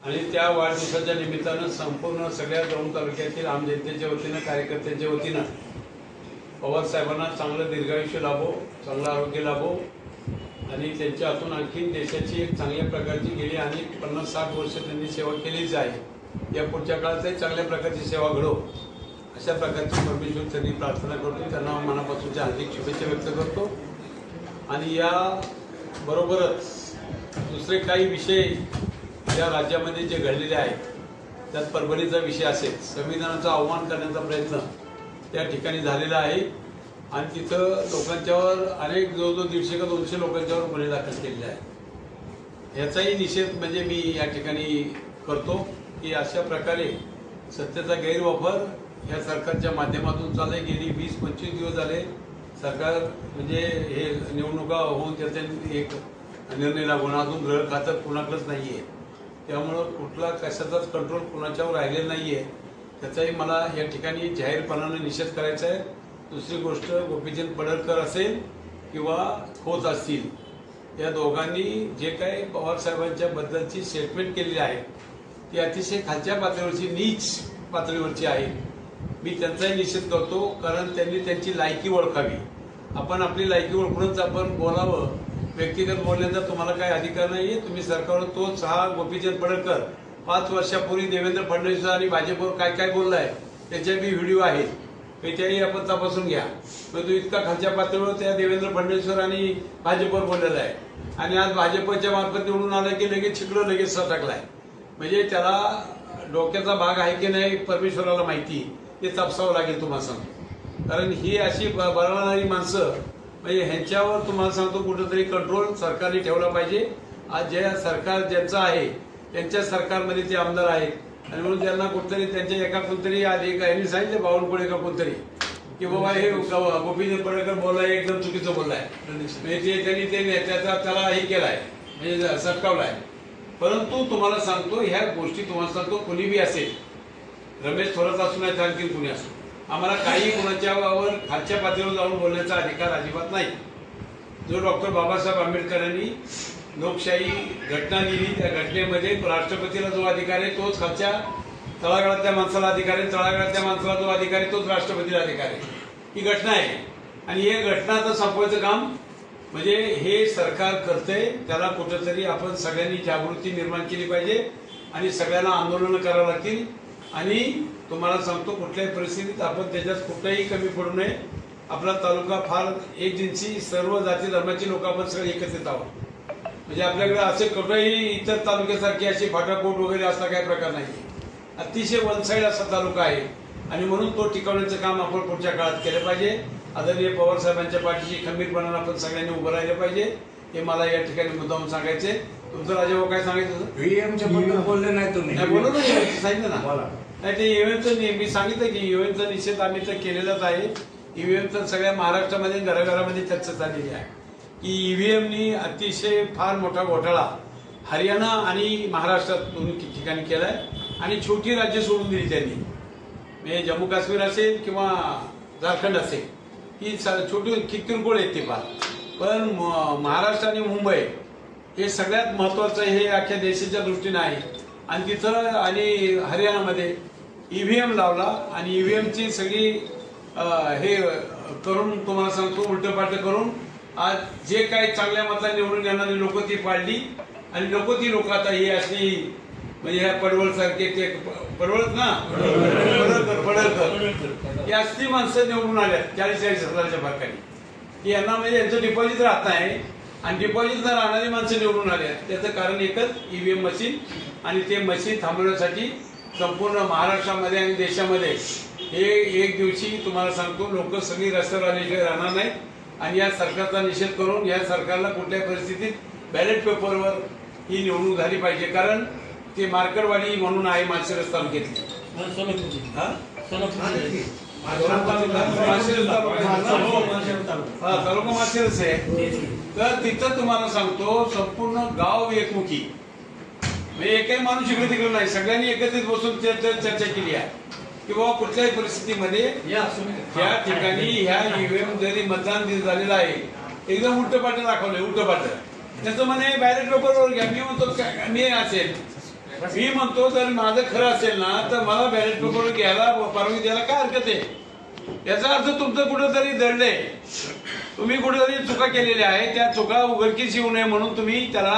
आणि त्या वाढदिवसाच्या निमित्तानं संपूर्ण सगळ्या दौंड तालुक्यातील आम जनतेच्या वतीनं कार्यकर्त्यांच्या वतीनं पवार साहेबांना चांगलं दीर्घायुष्य लाभो, चांगलं आरोग्य लाभो आणि त्यांच्या हातून आणखी देशाची एक चांगल्या प्रकारची गेली आणि 50-60 वर्ष त्यांनी सेवा केलीच आहे। या पुढच्या काळातही चांगल्या प्रकारची सेवा घडो अशा प्रकारची परमेश्वर त्यांनी प्रार्थना करतो। त्यांना मनापासून हार्दिक शुभेच्छा व्यक्त करतो। आणि या बरोबरच दुसरे काही विषय या राज्यामध्ये जे घडलेले आहेत त्यात परभणीचा विषय असेल, संविधानाचा अवमान करण्याचा प्रयत्न त्या ठिकाणी झालेला आहे आणि तिथं लोकांच्यावर अनेक जवळजवळ 150 का 200 लोकांच्यावर गुन्हे दाखल केलेले आहेत। याचाही निषेध म्हणजे मी या ठिकाणी करतो की अशा प्रकारे सत्तेचा गैरवापर या सरकारच्या माध्यमातून चालू आहे। गेली 20-25 दिवस झाले सरकार म्हणजे हे निवडणुका होऊन त्याचे एक निर्णय लागून अजून ग्रह खातं कुणाकडेच नाहीये, त्यामुळं कुठला कशाचाच कंट्रोल कुणाच्यावर राहिलेला नाहीये। त्याचाही मला या ठिकाणी जाहीरपणाने निषेध करायचा आहे। दुसरी गोष्ट, गोपीचंद पडळकर असेल किंवा खोत असतील या दोघांनी जे काही पवार साहेबांच्या बद्दलची स्टेटमेंट केलेली आहे ती अतिशय खालच्या पातळीवरची, नीच पातळीवरची आहे। मी त्यांचाही निषेध करतो कारण त्यांनी त्यांची लायकी ओळखावी। आपण आपली लायकी ओळखूनच आपण बोलावं। व्यक्तिगत बोलण्याचा तुम्हाला काही अधिकार नाहीये। तुम्ही सरकारवर तोच हा गोपीचंद पडळकर 5 वर्षापूर्वी देवेंद्र फडणवीस आणि भाजपवर काय काय बोललाय त्याचे बी व्हिडिओ आहेत, त्याही आपण तपासून घ्या। तो इतका खालच्या पातळीवर त्या देवेंद्र फडणवीसवर आणि भाजपवर बोललेला आहे आणि आज भाजपच्या मार्फत निवडून आला की लगेच छिकडं लगेच सटकलाय। म्हणजे त्याला डोक्याचा भाग आहे की नाही परमेश्वराला माहिती, ते तपासावं लागेल तुम्हाला सांगतो। कारण ही अशी बरळणारी माणसं म्हणजे ह्यांच्यावर तुम्हाला सांगतो कुठेतरी कंट्रोल सरकारने ठेवला पाहिजे। आज जे सरकार ज्यांचं आहे त्यांच्या सरकारमध्ये ते आमदार आहेत आणि म्हणून त्यांना कुठतरी त्यांच्या एका कोणतरी आधी यांनी सांगितलं बावनकुळे का कोणतरी की बाबा हे गोपीचंद पडळकर बोललाय एकदम चुकीचं बोललाय, म्हणजे त्यांनी त्याला हे केलाय म्हणजे सटकावलाय। परंतु तुम्हाला सांगतो ह्या गोष्टी तुम्हाला सांगतो कुणी बी असेल, रमेश थोरात असू नाही तर आणखी कुणी असो, आम्हाला काही कुणाच्यावर खालच्या पातळीवर जाऊन बोलण्याचा अधिकार अजिबात नाही। जो डॉक्टर बाबासाहेब आंबेडकरांनी लोकशाही घटना लिहिली त्या घटनेमध्ये राष्ट्रपतीला जो अधिकार आहे तोच खालच्या तळागाळातल्या माणसाला अधिकार आहे, तळागाळातल्या माणसाला जो अधिकार आहे तोच राष्ट्रपतीला अधिकार आहे। ही घटना आहे आणि हे घटना आता संपवायचं काम म्हणजे हे सरकार करतंय। त्याला कुठेतरी आपण सगळ्यांनी जागृती निर्माण केली पाहिजे आणि सगळ्यांना आंदोलन करावं लागतील। आणि तुम्हाला सांगतो कुठल्याही परिस्थितीत आपण त्याच्यात कुठल्याही कमी पडू नये। आपला तालुका फार एक जिन्सी सर्व जाती धर्माची लोक आपण सगळे एकत्रित आहोत, म्हणजे आपल्याकडे असे कुठेही इतर तालुक्यासारखी अशी फाटाफूट वगैरे असा काही प्रकार नाही। अतिशय वन साइड असा तालुका आहे आणि म्हणून तो टिकवण्याचं काम आपण पुढच्या काळात केलं पाहिजे। आदरणीय पवार साहेबांच्या पाठीशी खंबीरपणाने आपण सगळ्यांनी उभं राहिलं पाहिजे, हे मला या ठिकाणी मुद्दाम सांगायचे। तुमचं राजेभाऊ काय सांगायचं? ईव्हीएमच्या बद्दल बोलले नाही तुम्ही? बोलू ना, सांगितलं ना नाही ते ईव्हीएमचं मी सांगितलं की ईव्हीएमचा निषेध आम्ही तर केलेलाच आहे। ईव्हीएमचं सगळ्या महाराष्ट्रामध्ये घराघरामध्ये चर्चा चाललेली आहे की ईव्हीएमनी अतिशय फार मोठा घोटाळा हरियाणा आणि महाराष्ट्रात दोन्ही ठिकाणी केलाय आणि छोटी राज्य सोडून दिली त्यांनी, म्हणजे जम्मू काश्मीर असेल किंवा झारखंड असेल ही छोटी किरकोळ आहेत ते फार, पण महाराष्ट्र आणि मुंबई हे सगळ्यात महत्वाचं हे अख्ख्या देशाच्या दृष्टीने आहे। आणि तिथं आणि हरियाणामध्ये ईव्हीएम लावला आणि ईव्हीएमची सगळी हे करून तुम्हाला सांगतो उलटपालट करून आज जे काही चांगल्या मताने निवडून येणारी लोक ती पाडली आणि ती लोक आता ही असली म्हणजे ह्या पडवळ सारखे ते पडवळच ना पडळकर ही असली माणसं निवडून आल्या 40-40 हजाराच्या फरकाने की यांना म्हणजे यांचं डिपॉझिट राहत आहे आणि डिपॉझिट राहणारी माणसं निवडून आल्या। त्याचं कारण एकच ईव्हीएम मशीन आणि ते मशीन थांबवण्यासाठी संपूर्ण महाराष्ट्रामध्ये आणि देशामध्ये हे एक दिवशी तुम्हाला सांगतो लोक सगळी रस्त्यावर आल्याशिवाय राहणार नाहीत आणि या सरकारचा निषेध करून या सरकारला कुठल्याही परिस्थितीत बॅलेट पेपरवर ही निवडणूक झाली पाहिजे। कारण ते मार्केटवाडी म्हणून आहे माळशिरस तालुक्यातली तालुका माळशिरस आहे, तर तिथं तुम्हाला सांगतो संपूर्ण गाव एकमुखी म्हणजे एकही माणूस इकडे तिकडे नाही, सगळ्यांनी एकत्रित बसून चर्चा केली आहे की बाबा कुठल्याही परिस्थितीमध्ये या ठिकाणी ह्या ईव्हीएम जरी मतदान झालेलं आहे एकदम उलटपालट दाखवलंय, उलटपालट त्याचं म्हणे बॅलेट पेपरवर घ्या। मी म्हणतो मी असेल मी म्हणतो जर माझं खरं असेल ना तर मला बॅलेट पेपर घ्यायला परवानगी द्यायला काय हरकत आहे? याचा अर्थ तुमचं कुठेतरी दडलंय, तुम्ही कुठेतरी चुका केलेल्या आहे, त्या चुका उघडकीस येऊ नये म्हणून तुम्ही त्याला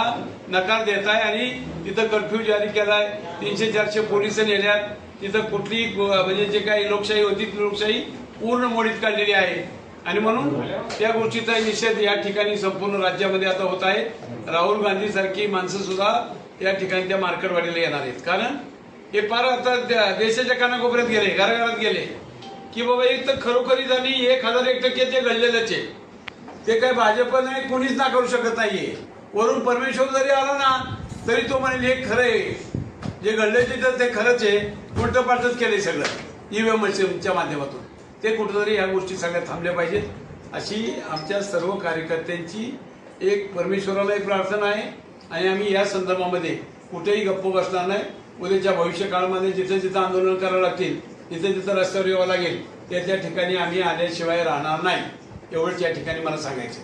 नकार देताय आणि तिथं कर्फ्यू जारी केलाय, 300-400 पोलिस नेल्यात, तिथं कुठली म्हणजे जे काही लोकशाही होती ती लोकशाही पूर्ण मोडीत काढलेली आहे. आणि म्हणून त्या गोष्टीचा निषेध या ठिकाणी संपूर्ण राज्यामध्ये आता होत आहे. राहुल गांधी सारखी माणसं सुद्धा या ठिकाणी त्या मार्केटवाडीला येणार आहेत, कारण हे फार आता देशाच्या कानाकोपऱ्यात गेले, घराघरात गेले की बाबा एक तर खरोखरीच आणि 1001% ते घडलेलंच आहे. ते काय भाजप नाही, कोणीच ना करू शकत नाहीये. वरून परमेश्वर जरी आला ना तरी तो म्हणेल हे खरं आहे, जे घडले तिथं ते खरंच आहे, उलट पालटच केलंय सगळं ईव्हीएम मशीनच्या माध्यमातून. ते कुठेतरी ह्या गोष्टी सगळ्या थांबल्या पाहिजेत अशी आमच्या सर्व कार्यकर्त्यांची एक परमेश्वरालाही प्रार्थना आहे. आणि आम्ही या संदर्भामध्ये कुठेही गप्प बसणार नाही. उद्याच्या भविष्य काळामध्ये जिथे जिथं आंदोलन करावं लागतील, जिथे जिथं रस्त्यावर यावं लागेल, त्या ठिकाणी आम्ही आल्याशिवाय राहणार नाही, एवढंच या ठिकाणी मला सांगायचं.